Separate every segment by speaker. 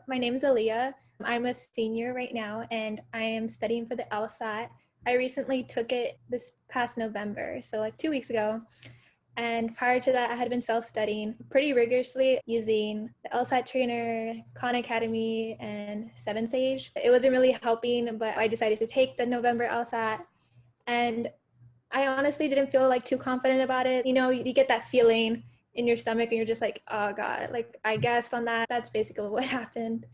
Speaker 1: my name is Aaliyah. I'm a senior right now and I am studying for the LSAT. I recently took it this past November, so like 2 weeks ago. And prior to that, I had been self-studying pretty rigorously using the LSAT trainer, Khan Academy, and Seven Sage. It wasn't really helping, but I decided to take the November LSAT. And I honestly didn't feel like too confident about it. You get that feeling in your stomach and you're just like, oh God, like I guessed on that. That's basically what happened.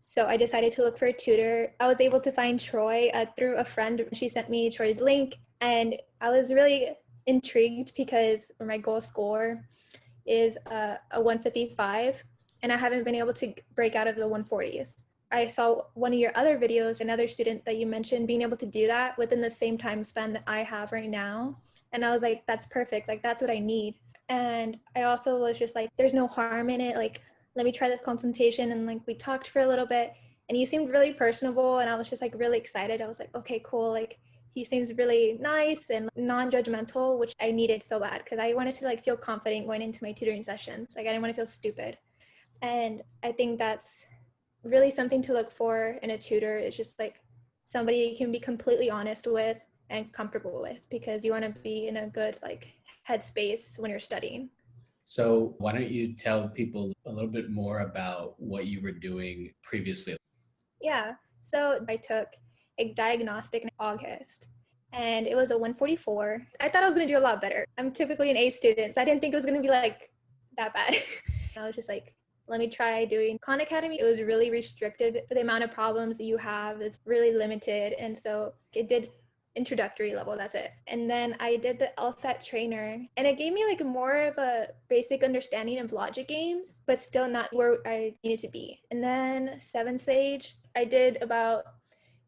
Speaker 1: So I decided to look for a tutor. I was able to find Troy through a friend. She sent me Troy's link and I was really intrigued because my goal score is a 155 and I haven't been able to break out of the 140s. I saw one of your other videos, another student that you mentioned being able to do that within the same time span that I have right now. And I was like, that's perfect. Like, that's what I need. And I also was just like, there's no harm in it. Like, let me try this consultation. And like, we talked for a little bit and you seemed really personable. And I was just like really excited. I was like, okay, cool. Like, he seems really nice and non-judgmental, which I needed so bad because I wanted to like feel confident going into my tutoring sessions. Like, I didn't want to feel stupid. And I think that's really something to look for in a tutor. Is just like somebody you can be completely honest with and comfortable with, because you want to be in a good like headspace when you're studying.
Speaker 2: So, why don't you tell people a little bit more about what you were doing previously?
Speaker 1: Yeah, so I took a diagnostic in August and it was a 144. I thought I was going to do a lot better. I'm typically an A student, so I didn't think it was going to be like that bad. I was just like, let me try doing Khan Academy. It was really restricted. The amount of problems you have is really limited. And so it did introductory level, that's it. And then I did the LSAT trainer and it gave me like more of a basic understanding of logic games, but still not where I needed to be. And then Seven Sage, I did about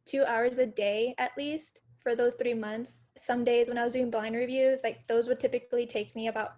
Speaker 1: 2 hours a day at least for those 3 months. Some days when I was doing blind reviews, like those would typically take me about,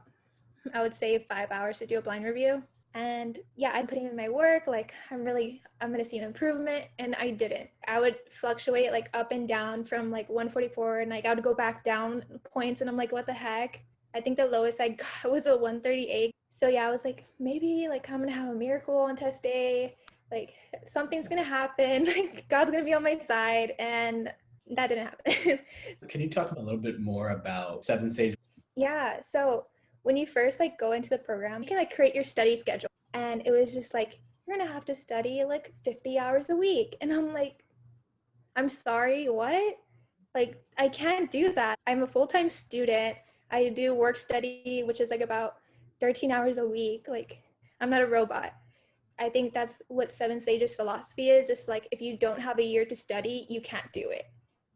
Speaker 1: I would say, 5 hours to do a blind review. And yeah, I'm putting in my work. Like I'm going to see an improvement. And I didn't. I would fluctuate like up and down from like 144 and like I would go back down points. And I'm like, what the heck? I think the lowest I got was a 138. So yeah, I was like, maybe like I'm going to have a miracle on test day. Like something's going to happen. Like God's going to be on my side. And that didn't happen.
Speaker 2: Can you talk a little bit more about Seven Sage?
Speaker 1: Yeah. So when you first like go into the program, you can like create your study schedule. And it was just like, you're gonna have to study like 50 hours a week. And I'm like, I'm sorry, what? Like, I can't do that. I'm a full-time student. I do work study, which is like about 13 hours a week. Like, I'm not a robot. I think that's what Seven Sages philosophy is. It's like if you don't have a year to study, you can't do it.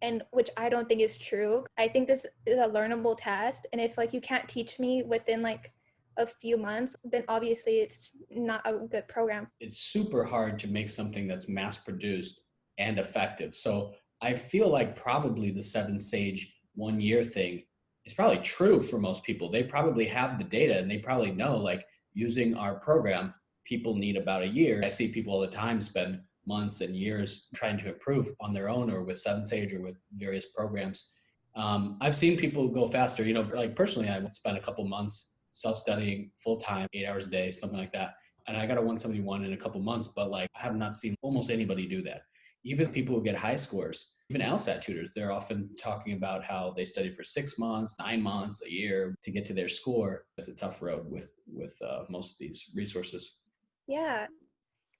Speaker 1: And which I don't think is true. I think this is a learnable test. And if like you can't teach me within like a few months, then obviously it's not a good program.
Speaker 2: It's super hard to make something that's mass produced and effective. So, I feel like probably the Seven Sage 1 year thing is probably true for most people. They probably have the data and they probably know, like, using our program, people need about a year. I see people all the time spend months and years trying to improve on their own or with Seven Sage or with various programs. I've seen people go faster. Like personally, I would spend a couple months self-studying full time, 8 hours a day, something like that. And I got a 171 in a couple months, but like I have not seen almost anybody do that. Even people who get high scores, even LSAT tutors, they're often talking about how they study for 6 months, 9 months, a year to get to their score. It's a tough road with most of these resources.
Speaker 1: Yeah.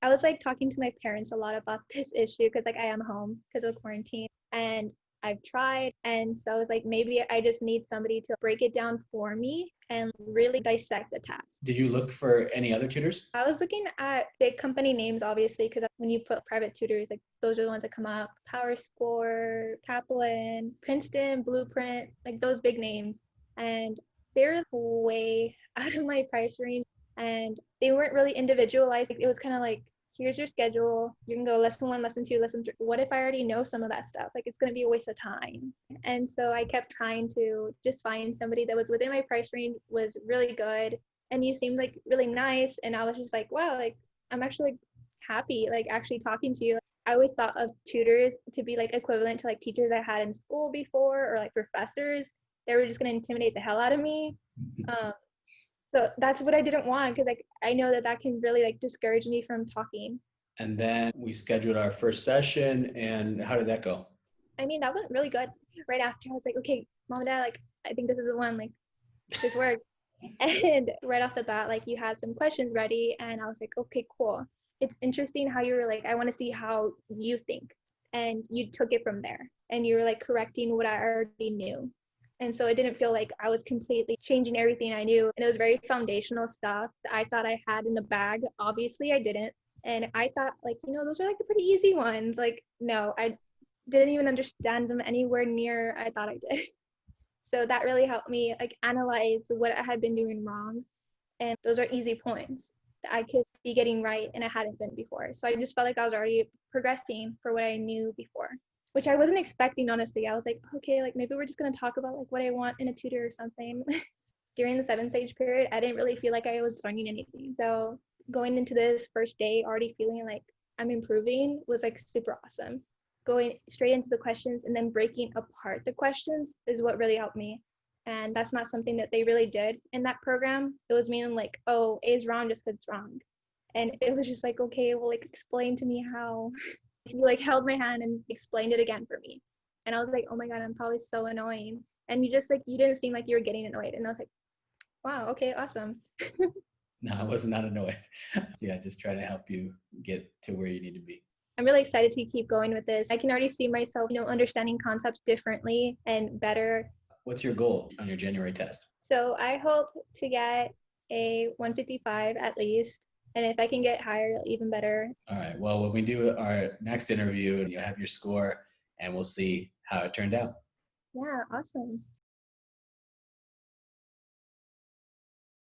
Speaker 1: I was like talking to my parents a lot about this issue because like I am home because of quarantine and I've tried. And so I was like, maybe I just need somebody to break it down for me and really dissect the task.
Speaker 2: Did you look for any other tutors?
Speaker 1: I was looking at big company names, obviously, because when you put private tutors, like those are the ones that come up. PowerScore, Kaplan, Princeton, Blueprint, like those big names. And they're way out of my price range. And they weren't really individualized. It was kind of like, here's your schedule. You can go lesson one, lesson two, lesson three. What if I already know some of that stuff? Like it's going to be a waste of time. And so I kept trying to just find somebody that was within my price range, was really good, and you seemed like really nice. And I was just like, wow, like I'm actually like happy like actually talking to you. I always thought of tutors to be like equivalent to like teachers I had in school before, or like professors. They were just going to intimidate the hell out of me. um, so that's what I didn't want, because like I know that that can really like discourage me from talking.
Speaker 2: And then we scheduled our first session. And how did that go?
Speaker 1: I mean, that went really good. Right after, I was like, okay, mom and dad, like, I think this is the one, like, this worked. And right off the bat, like, you had some questions ready, and I was like, okay, cool. It's interesting how you were like, I want to see how you think. And you took it from there, and you were like correcting what I already knew. And so it didn't feel like I was completely changing everything I knew. And it was very foundational stuff that I thought I had in the bag. Obviously, I didn't. And I thought, like, those are like the pretty easy ones. Like, no, I didn't even understand them anywhere near I thought I did. So that really helped me like analyze what I had been doing wrong. And those are easy points that I could be getting right and I hadn't been before. So I just felt like I was already progressing for what I knew before, which I wasn't expecting, honestly. I was like, okay, like maybe we're just going to talk about like what I want in a tutor or something. During the 7 stage period, I didn't really feel like I was learning anything. So going into this first day, already feeling like I'm improving was like super awesome. Going straight into the questions and then breaking apart the questions is what really helped me. And that's not something that they really did in that program. It was meaning like, oh, A is wrong just because it's wrong. And it was just like, okay, well, like explain to me how. You like held my hand and explained it again for me. And I was like, oh my God, I'm probably so annoying. And you just like, you didn't seem like you were getting annoyed. And I was like, wow, okay, awesome.
Speaker 2: No, I was not annoyed. So yeah, just try to help you get to where you need to be.
Speaker 1: I'm really excited to keep going with this. I can already see myself, understanding concepts differently and better.
Speaker 2: What's your goal on your January test?
Speaker 1: So I hope to get a 155 at least. And if I can get higher, even better.
Speaker 2: All right. Well, when we do our next interview, you'll have your score and we'll see how it turned out.
Speaker 1: Yeah, awesome.